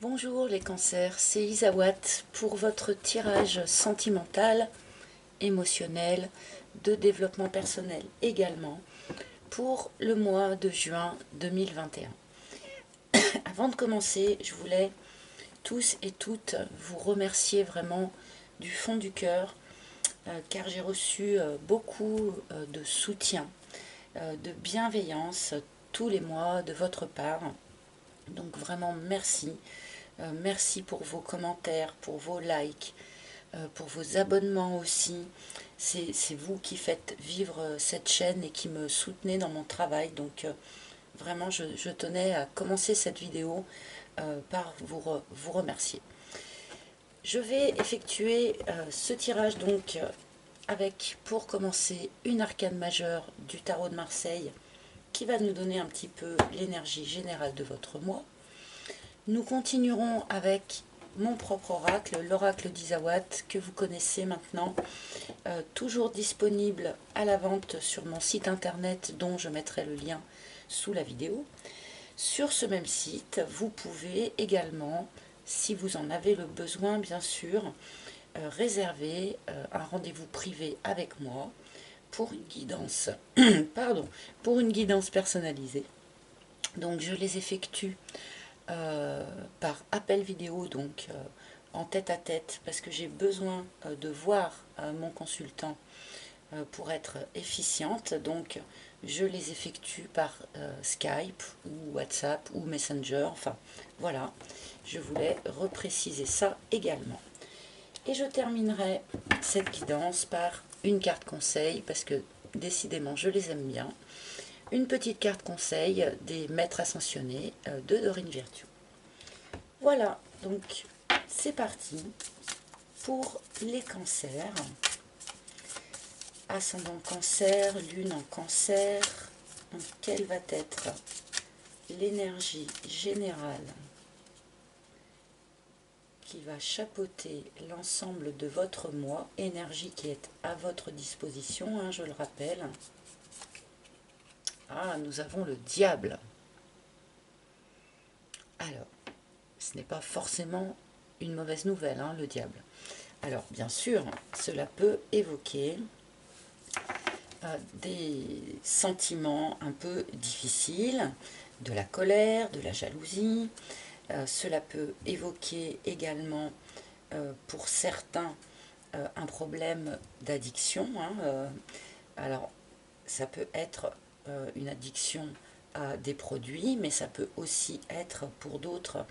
Bonjour les cancers, c'est Isawat pour votre tirage sentimental, émotionnel, de développement personnel également pour le mois de juin 2021. Avant de commencer, je voulais tous et toutes vous remercier vraiment du fond du cœur car j'ai reçu beaucoup de soutien, de bienveillance tous les mois de votre part. Donc vraiment merci. Merci pour vos commentaires, pour vos likes, pour vos abonnements aussi. C'est vous qui faites vivre cette chaîne et qui me soutenez dans mon travail. Donc vraiment, je tenais à commencer cette vidéo par vous remercier. Je vais effectuer ce tirage donc avec, pour commencer, une arcane majeure du tarot de Marseille qui va nous donner un petit peu l'énergie générale de votre mois. Nous continuerons avec mon propre oracle, l'oracle d'Isawat, que vous connaissez maintenant, toujours disponible à la vente sur mon site internet dont je mettrai le lien sous la vidéo. Sur ce même site, vous pouvez également, si vous en avez le besoin bien sûr, réserver un rendez-vous privé avec moi pour une guidance, pour une guidance personnalisée. Donc je les effectue par appel vidéo, donc en tête à tête, parce que j'ai besoin de voir mon consultant pour être efficiente. Donc je les effectue par Skype ou WhatsApp ou Messenger. Enfin voilà, je voulais repréciser ça également. Et je terminerai cette guidance par une carte conseil, parce que décidément je les aime bien. Une petite carte conseil des maîtres ascensionnés de Dorine Virtue. Voilà, donc c'est parti pour les cancers. Ascendant cancer, lune en cancer. Donc, quelle va être l'énergie générale qui va chapeauter l'ensemble de votre mois, énergie qui est à votre disposition, hein, je le rappelle. Ah, nous avons le diable. Alors, ce n'est pas forcément une mauvaise nouvelle, hein, le diable. Alors, bien sûr, cela peut évoquer des sentiments un peu difficiles, de la colère, de la jalousie. Cela peut évoquer également, pour certains, un problème d'addiction. Hein, alors, ça peut être une addiction à des produits, mais ça peut aussi être pour d'autres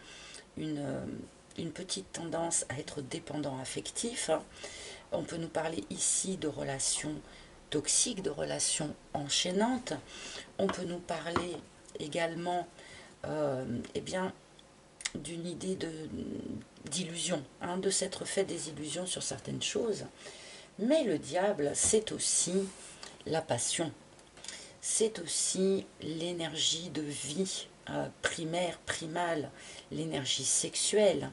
une petite tendance à être dépendant affectif. On peut nous parler ici de relations toxiques, de relations enchaînantes. On peut nous parler également eh bien, d'une idée d'illusion, hein, de s'être fait des illusions sur certaines choses. Mais le diable, c'est aussi la passion. C'est aussi l'énergie de vie primaire, primale, l'énergie sexuelle.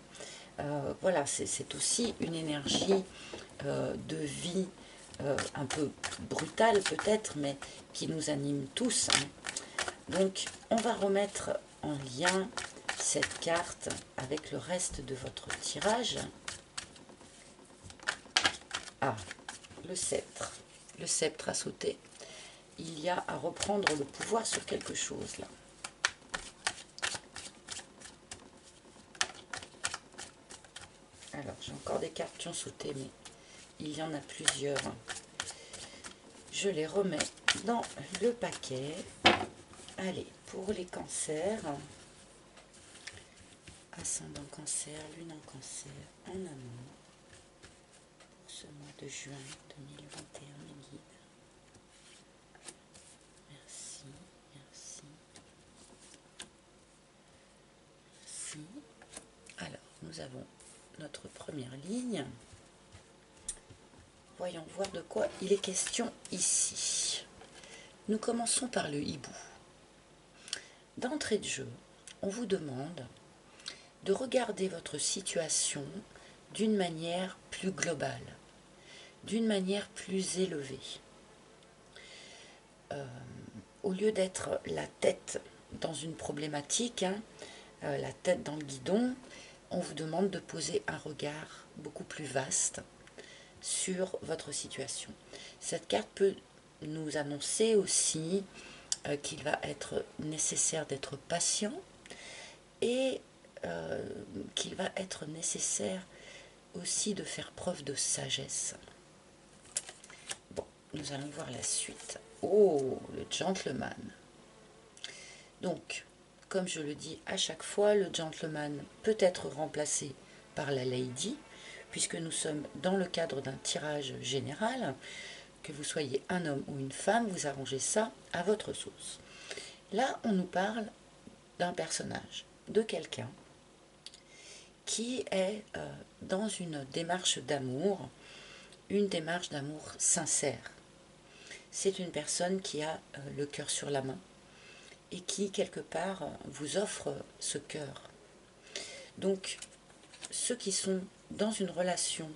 Voilà, c'est aussi une énergie de vie un peu brutale peut-être, mais qui nous anime tous. Hein. Donc, on va remettre en lien cette carte avec le reste de votre tirage. Ah, le sceptre. Le sceptre a sauté. Il y a à reprendre le pouvoir sur quelque chose là. Alors, j'ai encore des cartes qui ont sauté, mais il y en a plusieurs. Je les remets dans le paquet. Allez, pour les cancers, ascendant cancer, lune en cancer, en amour, pour ce mois de juin 2021, mes guides. Merci, merci, merci. Alors, nous avons notre première ligne. Voyons voir de quoi il est question ici. Nous commençons par le hibou. D'entrée de jeu, on vous demande de regarder votre situation d'une manière plus globale, d'une manière plus élevée. Au lieu d'être la tête dans une problématique, hein, la tête dans le guidon, on vous demande de poser un regard beaucoup plus vaste sur votre situation. Cette carte peut nous annoncer aussi qu'il va être nécessaire d'être patient et qu'il va être nécessaire aussi de faire preuve de sagesse. Bon, nous allons voir la suite. Oh, le gentleman. Donc, comme je le dis à chaque fois, le gentleman peut être remplacé par la lady, puisque nous sommes dans le cadre d'un tirage général. Que vous soyez un homme ou une femme, vous arrangez ça à votre sauce. Là, on nous parle d'un personnage, de quelqu'un qui est dans une démarche d'amour, une démarche d'amour sincère. C'est une personne qui a le cœur sur la main et qui, quelque part, vous offre ce cœur. Donc, ceux qui sont dans une relation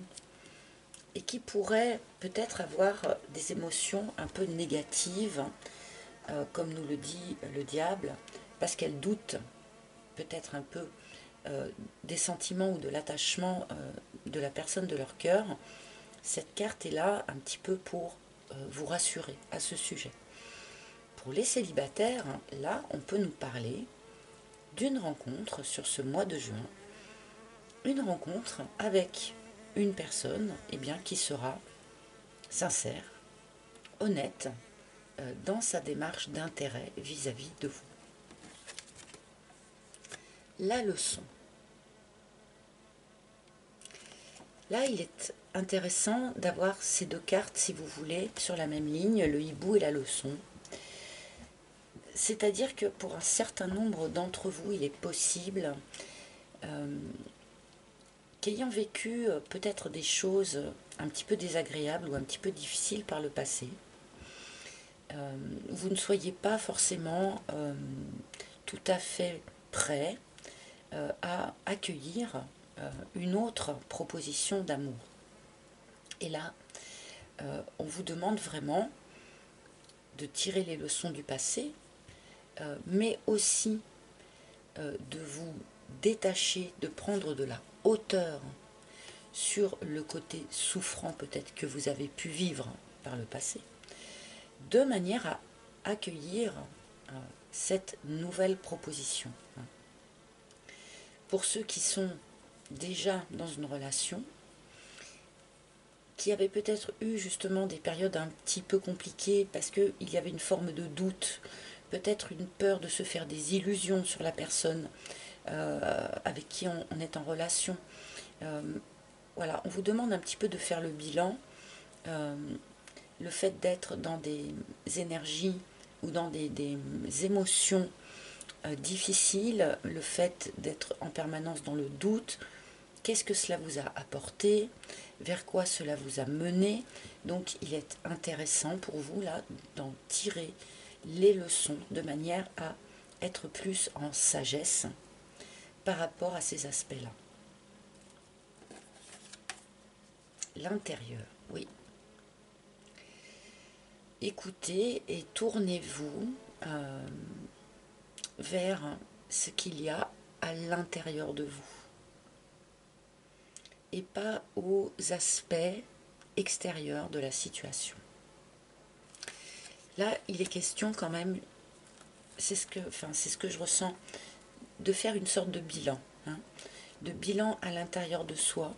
et qui pourraient peut-être avoir des émotions un peu négatives, comme nous le dit le diable, parce qu'elles doutent peut-être un peu des sentiments ou de l'attachement de la personne de leur cœur. Cette carte est là un petit peu pour vous rassurer à ce sujet. Pour les célibataires, là, on peut nous parler d'une rencontre sur ce mois de juin, une rencontre avec une personne qui sera sincère, honnête dans sa démarche d'intérêt vis-à-vis de vous. La leçon. Là, il est intéressant d'avoir ces deux cartes, si vous voulez, sur la même ligne, le hibou et la leçon. C'est-à-dire que pour un certain nombre d'entre vous, il est possible qu'ayant vécu peut-être des choses un petit peu désagréables ou un petit peu difficiles par le passé, vous ne soyez pas forcément tout à fait prêt à accueillir une autre proposition d'amour. Et là, on vous demande vraiment de tirer les leçons du passé, mais aussi de vous détacher, de prendre de la hauteur sur le côté souffrant peut-être que vous avez pu vivre par le passé, de manière à accueillir cette nouvelle proposition. Pour ceux qui sont déjà dans une relation, qui avaient peut-être eu justement des périodes un petit peu compliquées parce qu'il y avait une forme de doute, peut-être une peur de se faire des illusions sur la personne avec qui on est en relation. Voilà, on vous demande un petit peu de faire le bilan. Le fait d'être dans des énergies ou dans des émotions difficiles, le fait d'être en permanence dans le doute, qu'est-ce que cela vous a apporté, vers quoi cela vous a mené. Donc il est intéressant pour vous là d'en tirer les leçons de manière à être plus en sagesse par rapport à ces aspects-là. L'intérieur, oui. Écoutez et tournez-vous vers ce qu'il y a à l'intérieur de vous et pas aux aspects extérieurs de la situation. Là, il est question quand même, c'est ce que je ressens, de faire une sorte de bilan, de bilan à l'intérieur de soi,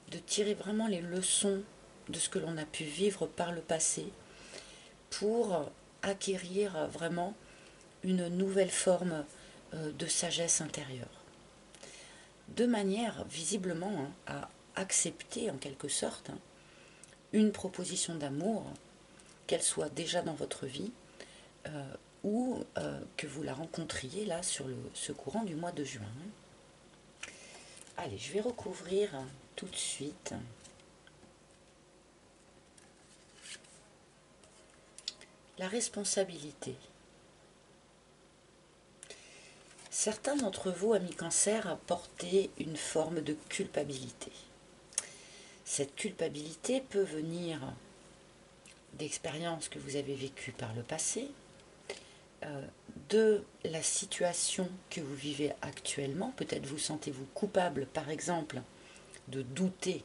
de tirer vraiment les leçons de ce que l'on a pu vivre par le passé pour acquérir vraiment une nouvelle forme de sagesse intérieure. De manière visiblement à accepter en quelque sorte une proposition d'amour, qu'elle soit déjà dans votre vie ou que vous la rencontriez là sur ce courant du mois de juin. Allez, je vais recouvrir tout de suite. La responsabilité. Certains d'entre vous, amis Cancer, portaient une forme de culpabilité. Cette culpabilité peut venir d'expériences que vous avez vécues par le passé, de la situation que vous vivez actuellement. Peut-être vous sentez-vous coupable, par exemple, de douter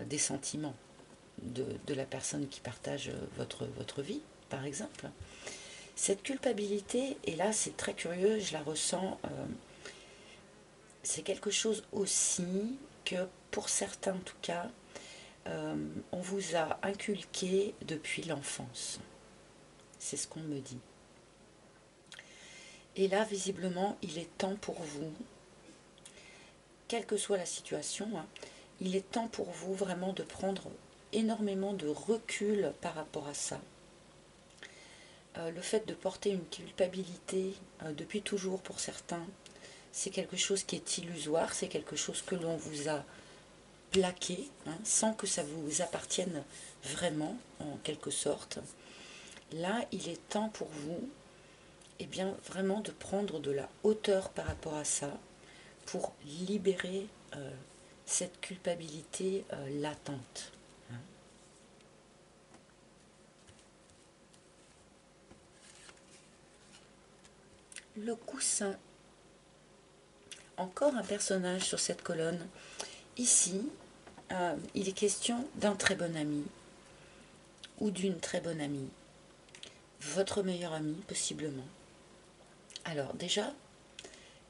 des sentiments de la personne qui partage votre vie, par exemple. Cette culpabilité, et là c'est très curieux, je la ressens, c'est quelque chose aussi que pour certains en tout cas, on vous a inculqué depuis l'enfance. C'est ce qu'on me dit. Et là, visiblement, il est temps pour vous, quelle que soit la situation, hein, il est temps pour vous vraiment de prendre énormément de recul par rapport à ça. Le fait de porter une culpabilité depuis toujours pour certains, c'est quelque chose qui est illusoire, c'est quelque chose que l'on vous a plaqué, hein, sans que ça vous appartienne vraiment, en quelque sorte. Là, il est temps pour vous, eh bien, vraiment de prendre de la hauteur par rapport à ça, pour libérer cette culpabilité latente. Hein. Le coussin. Encore un personnage sur cette colonne. Ici, il est question d'un très bon ami ou d'une très bonne amie. Votre meilleur ami, possiblement. Alors déjà,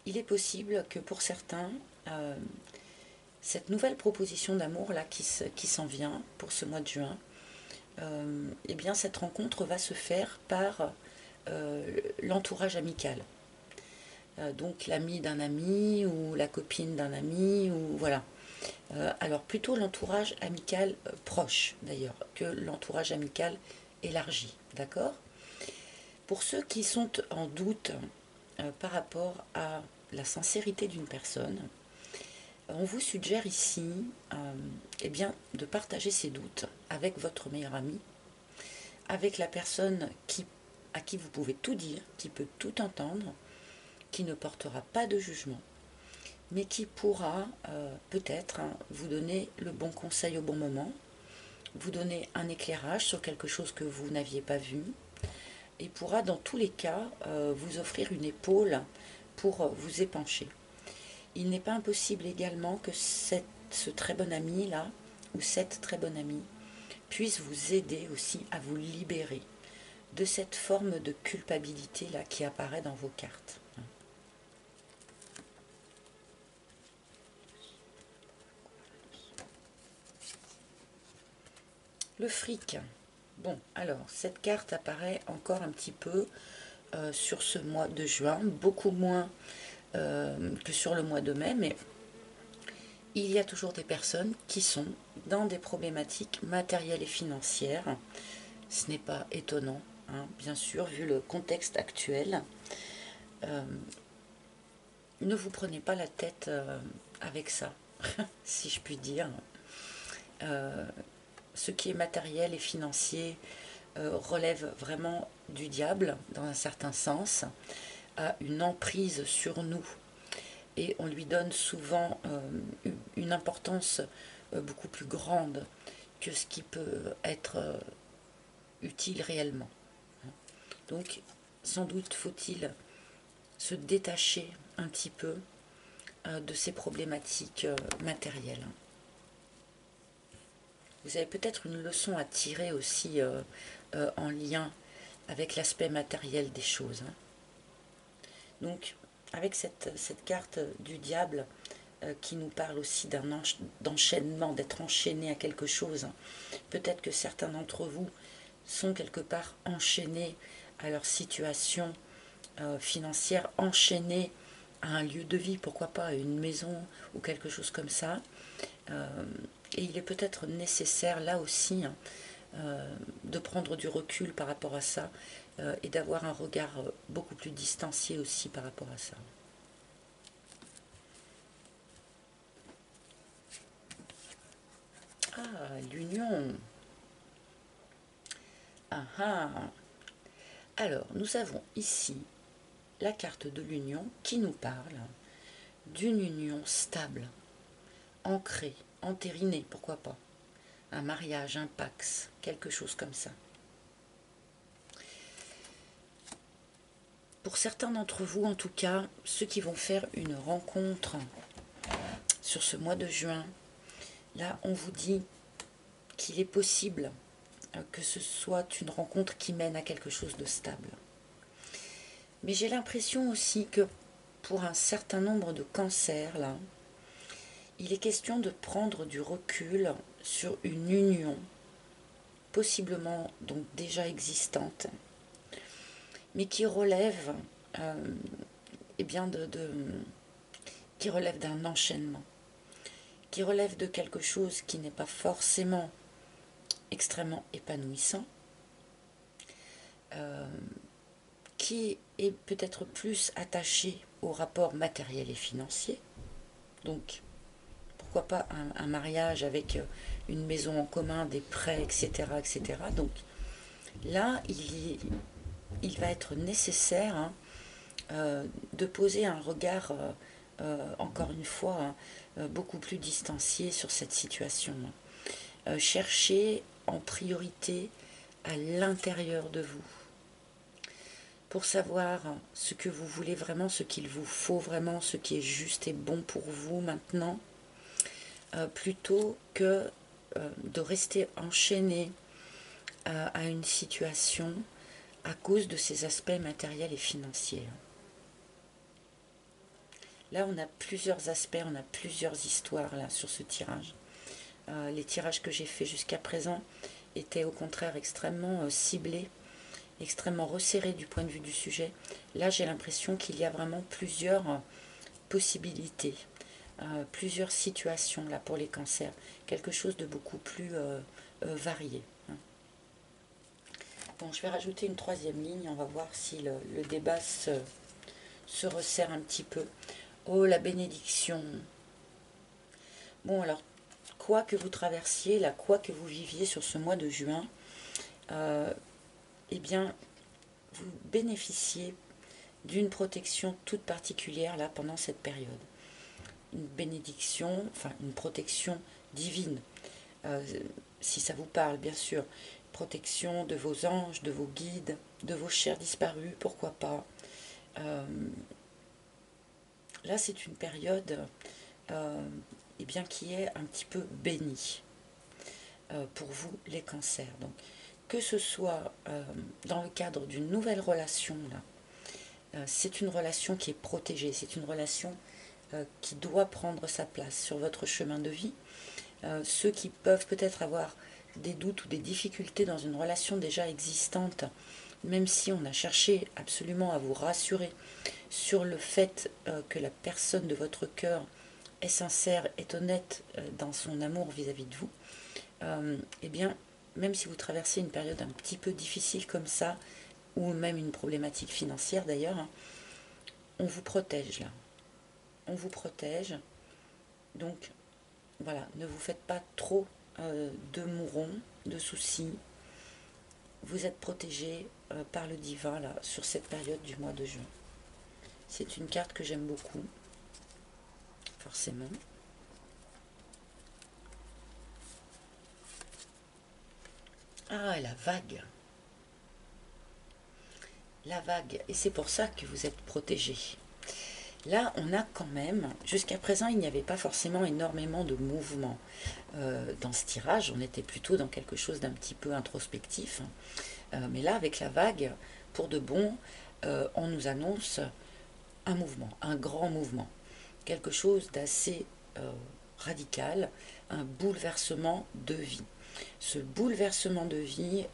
il est possible que pour certains, cette nouvelle proposition d'amour là qui s'en vient pour ce mois de juin, eh bien cette rencontre va se faire par l'entourage amical. Donc l'ami d'un ami ou la copine d'un ami, ou voilà. Alors plutôt l'entourage amical proche d'ailleurs que l'entourage amical élargi, d'accord? Pour ceux qui sont en doute par rapport à la sincérité d'une personne, on vous suggère ici eh bien, de partager ces doutes avec votre meilleur ami, avec la personne à qui vous pouvez tout dire, qui peut tout entendre, qui ne portera pas de jugement, mais qui pourra peut-être vous donner le bon conseil au bon moment, vous donner un éclairage sur quelque chose que vous n'aviez pas vu, et pourra dans tous les cas vous offrir une épaule pour vous épancher. Il n'est pas impossible également que ce très bon ami là, ou cette très bonne amie, puisse vous aider aussi à vous libérer de cette forme de culpabilité là qui apparaît dans vos cartes. Le fric. Bon, alors, cette carte apparaît encore un petit peu sur ce mois de juin, beaucoup moins que sur le mois de mai, mais il y a toujours des personnes qui sont dans des problématiques matérielles et financières. Ce n'est pas étonnant, hein, bien sûr, vu le contexte actuel. Ne vous prenez pas la tête avec ça, si je puis dire. Ce qui est matériel et financier relève vraiment du diable, dans un certain sens, a une emprise sur nous. Et on lui donne souvent une importance beaucoup plus grande que ce qui peut être utile réellement. Donc, sans doute faut-il se détacher un petit peu de ces problématiques matérielles. Vous avez peut-être une leçon à tirer aussi en lien avec l'aspect matériel des choses. Hein. Donc, avec cette carte du diable qui nous parle aussi d'enchaînement, d'être enchaîné à quelque chose, hein. Peut-être que certains d'entre vous sont quelque part enchaînés à leur situation financière, enchaînés à un lieu de vie, pourquoi pas à une maison ou quelque chose comme ça. Et il est peut-être nécessaire là aussi hein, de prendre du recul par rapport à ça et d'avoir un regard beaucoup plus distancié aussi par rapport à ça. Ah, l'union. Ah ah. Alors, nous avons ici la carte de l'union qui nous parle d'une union stable, ancrée, entérinée, pourquoi pas. Un mariage, un pax, quelque chose comme ça. Pour certains d'entre vous, en tout cas, ceux qui vont faire une rencontre sur ce mois de juin, là, on vous dit qu'il est possible que ce soit une rencontre qui mène à quelque chose de stable. Mais j'ai l'impression aussi que pour un certain nombre de cancers, là, il est question de prendre du recul sur une union, possiblement donc déjà existante, mais qui relève, eh bien qui relève d'un enchaînement, qui relève de quelque chose qui n'est pas forcément extrêmement épanouissant, qui est peut-être plus attaché au rapport matériel et financier. Donc, pourquoi pas un mariage avec une maison en commun, des prêts, etc. etc. Donc là, il va être nécessaire de poser un regard, encore une fois, beaucoup plus distancié sur cette situation. Cherchez en priorité à l'intérieur de vous pour savoir ce que vous voulez vraiment, ce qu'il vous faut vraiment, ce qui est juste et bon pour vous maintenant, plutôt que de rester enchaîné à une situation à cause de ces aspects matériels et financiers. Là, on a plusieurs aspects, on a plusieurs histoires là sur ce tirage. Les tirages que j'ai faits jusqu'à présent étaient au contraire extrêmement ciblés, extrêmement resserrés du point de vue du sujet. Là, j'ai l'impression qu'il y a vraiment plusieurs possibilités, plusieurs situations là pour les cancers, quelque chose de beaucoup plus varié. Bon, je vais rajouter une troisième ligne, on va voir si le débat se resserre un petit peu. Oh, la bénédiction. Bon, alors, quoi que vous traversiez, là, quoi que vous viviez sur ce mois de juin, eh bien, vous bénéficiez d'une protection toute particulière, là, pendant cette période. Une bénédiction, enfin, une protection divine, si ça vous parle, bien sûr. Protection de vos anges, de vos guides, de vos chers disparus, pourquoi pas. Là, c'est une période eh bien, qui est un petit peu bénie pour vous, les cancers. Donc, que ce soit dans le cadre d'une nouvelle relation, là, c'est une relation qui est protégée, c'est une relation qui doit prendre sa place sur votre chemin de vie. Ceux qui peuvent peut-être avoir des doutes ou des difficultés dans une relation déjà existante, même si on a cherché absolument à vous rassurer sur le fait que la personne de votre cœur est sincère, est honnête dans son amour vis-à-vis de vous, eh bien, même si vous traversez une période un petit peu difficile comme ça, ou même une problématique financière d'ailleurs, on vous protège là. On vous protège. Donc, voilà, ne vous faites pas trop de mourons, de soucis. Vous êtes protégé par le divin là, sur cette période du mois de juin. C'est une carte que j'aime beaucoup, forcément. Ah, la vague. La vague. Et c'est pour ça que vous êtes protégé. Là, on a quand même, jusqu'à présent, il n'y avait pas forcément énormément de mouvement dans ce tirage. On était plutôt dans quelque chose d'un petit peu introspectif. Mais là, avec la vague, pour de bon, on nous annonce un mouvement, un grand mouvement. Quelque chose d'assez radical, un bouleversement de vie. Ce bouleversement de vie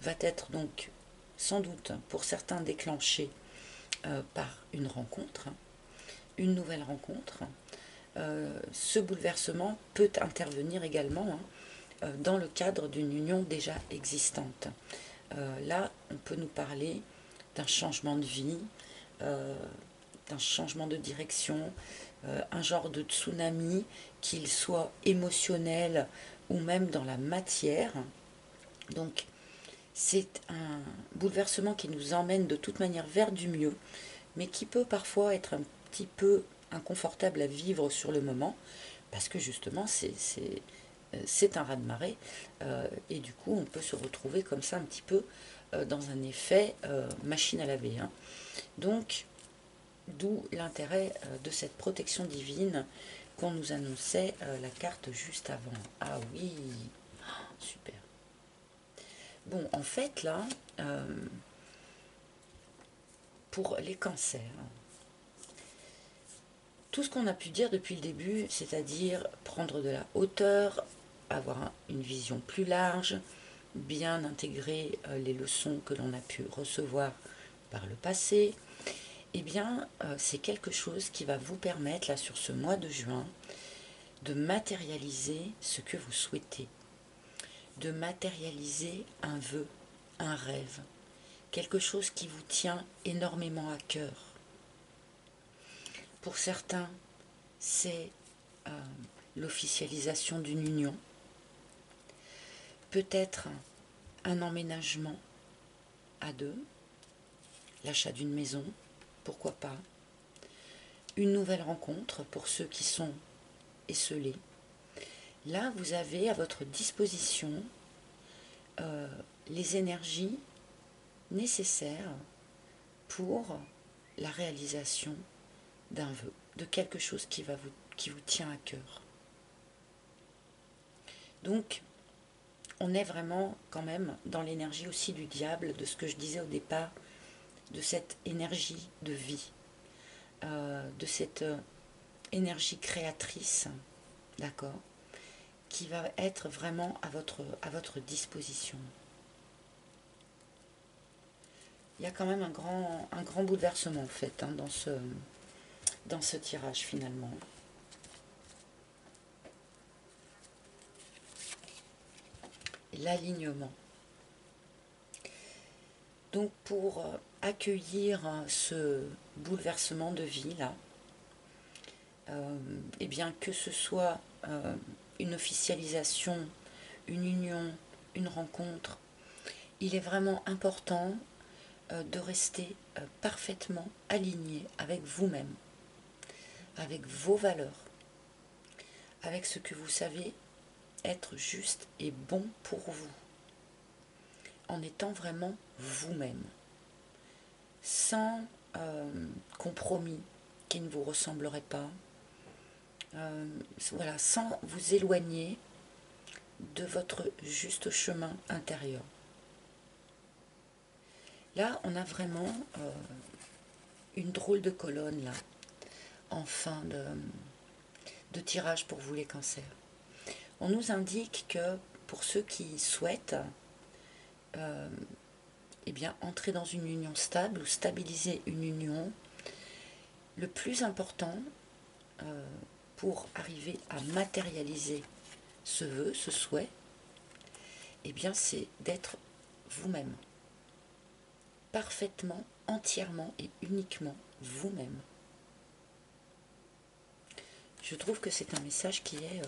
va être donc sans doute pour certains déclenché par une rencontre, une nouvelle rencontre. Ce bouleversement peut intervenir également dans le cadre d'une union déjà existante. Là, on peut nous parler d'un changement de vie, d'un changement de direction, un genre de tsunami, qu'il soit émotionnel ou même dans la matière. Donc, c'est un bouleversement qui nous emmène de toute manière vers du mieux, mais qui peut parfois être un petit peu inconfortable à vivre sur le moment, parce que justement, c'est un raz-de-marée, et du coup, on peut se retrouver comme ça un petit peu dans un effet machine à laver. Hein. Donc, d'où l'intérêt de cette protection divine qu'on nous annonçait la carte juste avant. Ah oui, super. Bon, en fait, là, pour les cancers, tout ce qu'on a pu dire depuis le début, c'est-à-dire prendre de la hauteur, avoir une vision plus large, bien intégrer les leçons que l'on a pu recevoir par le passé, eh bien, c'est quelque chose qui va vous permettre, là, sur ce mois de juin, de matérialiser ce que vous souhaitez, de matérialiser un vœu, un rêve, quelque chose qui vous tient énormément à cœur. Pour certains, c'est l'officialisation d'une union, peut-être un emménagement à deux, l'achat d'une maison, pourquoi pas, une nouvelle rencontre pour ceux qui sont esselés. Là, vous avez à votre disposition les énergies nécessaires pour la réalisation d'un vœu, de quelque chose qui vous tient à cœur. Donc, on est vraiment quand même dans l'énergie aussi du diable, de ce que je disais au départ, de cette énergie de vie, de cette énergie créatrice, d'accord, qui va être vraiment à votre disposition. Il y a quand même un grand bouleversement en fait hein, dans ce tirage finalement. L'alignement. Donc pour accueillir ce bouleversement de vie là, eh bien que ce soit une officialisation, une union, une rencontre, il est vraiment important de rester parfaitement aligné avec vous-même, avec vos valeurs, avec ce que vous savez être juste et bon pour vous, en étant vraiment vous-même, sans compromis qui ne vous ressembleraient pas, voilà, sans vous éloigner de votre juste chemin intérieur. Là, on a vraiment une drôle de colonne là, en fin de tirage pour vous les cancers. On nous indique que pour ceux qui souhaitent eh bien, entrer dans une union stable ou stabiliser une union, le plus important pour arriver à matérialiser ce vœu, ce souhait, eh bien, c'est d'être vous-même, parfaitement, entièrement et uniquement vous-même. Je trouve que c'est un message qui est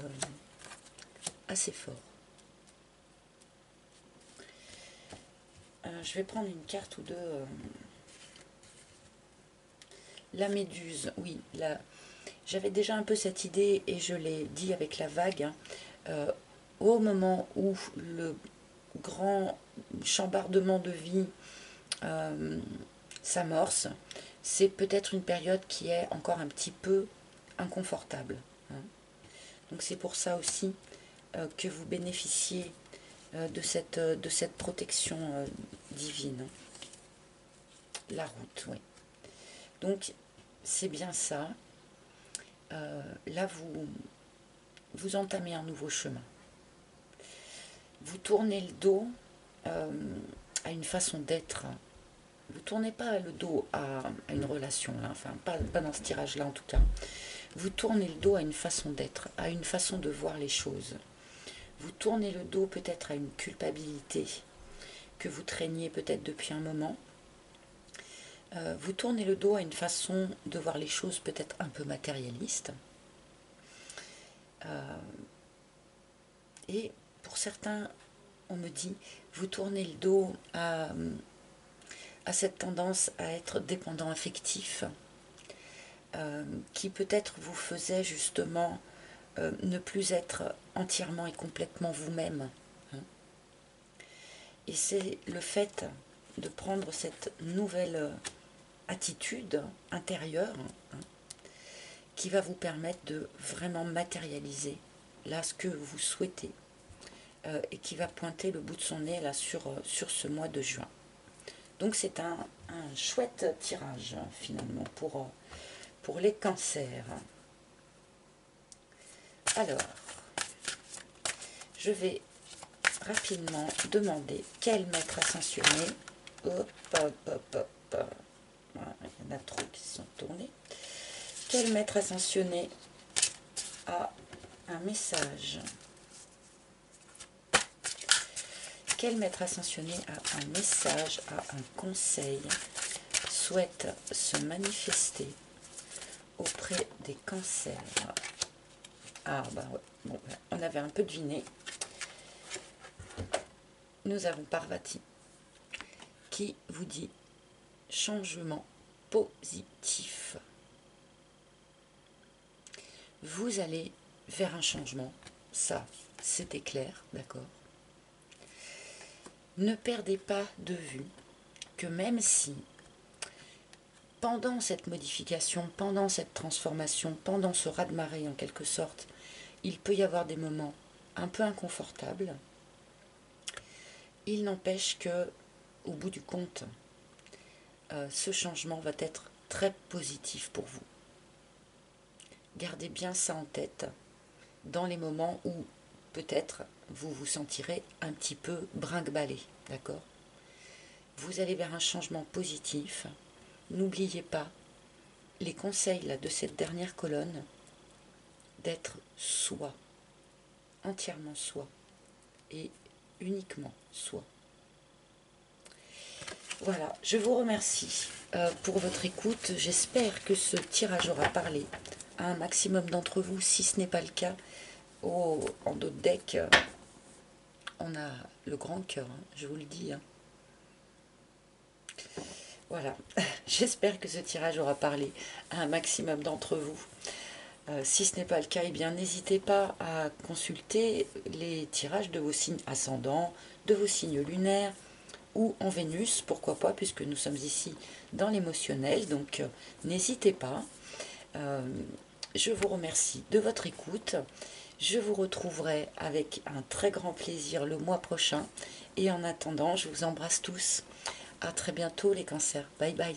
assez fort. Je vais prendre une carte ou deux. La méduse, oui, j'avais déjà un peu cette idée et je l'ai dit avec la vague. Hein, au moment où le grand chambardement de vie s'amorce, c'est peut-être une période qui est encore un petit peu inconfortable. Hein. Donc c'est pour ça aussi que vous bénéficiez de cette protection divine. La route, oui. Donc c'est bien ça. Là, vous entamez un nouveau chemin. Vous tournez le dos à une façon d'être. Vous ne tournez pas le dos à une relation, là, enfin pas dans ce tirage-là en tout cas. Vous tournez le dos à une façon d'être, à une façon de voir les choses. Vous tournez le dos peut-être à une culpabilité que vous traîniez peut-être depuis un moment. Vous tournez le dos à une façon de voir les choses peut-être un peu matérialiste. Et pour certains, on me dit, vous tournez le dos à cette tendance à être dépendant affectif, qui peut-être vous faisait justement ne plus être entièrement et complètement vous-même. Hein. Et c'est le fait de prendre cette nouvelle attitude intérieure, hein, qui va vous permettre de vraiment matérialiser là ce que vous souhaitez et qui va pointer le bout de son nez là sur ce mois de juin. Donc c'est un chouette tirage finalement pour les cancers. Alors, je vais rapidement demander quel maître ascensionné. Hop, hop, hop, hop. Voilà, il y en a trop qui se sont tournés. Quel maître ascensionné a un message? Quel maître ascensionné a un message, a un conseil, souhaite se manifester auprès des cancers? Ah bah ouais, bon, on avait un peu deviné. Nous avons Parvati qui vous dit changement positif. Vous allez vers un changement, ça c'était clair, d'accord? Ne perdez pas de vue que même si pendant cette modification, pendant cette transformation, pendant ce raz-de-marée en quelque sorte, il peut y avoir des moments un peu inconfortables, il n'empêche que, au bout du compte, ce changement va être très positif pour vous. Gardez bien ça en tête dans les moments où peut-être vous vous sentirez un petit peu brinque-ballé, d'accord? Vous allez vers un changement positif. N'oubliez pas les conseils là, de cette dernière colonne, d'être soi, entièrement soi, et uniquement soi. Voilà, je vous remercie pour votre écoute. J'espère que ce tirage aura parlé à un maximum d'entre vous. Si ce n'est pas le cas, en d'autres decks, on a le grand cœur, hein, je vous le dis. Hein. Voilà, j'espère que ce tirage aura parlé à un maximum d'entre vous. Si ce n'est pas le cas, eh bien n'hésitez pas à consulter les tirages de vos signes ascendants, de vos signes lunaires, ou en Vénus, pourquoi pas, puisque nous sommes ici dans l'émotionnel, donc n'hésitez pas. Je vous remercie de votre écoute. Je vous retrouverai avec un très grand plaisir le mois prochain. Et en attendant, je vous embrasse tous. À très bientôt les cancers. Bye bye.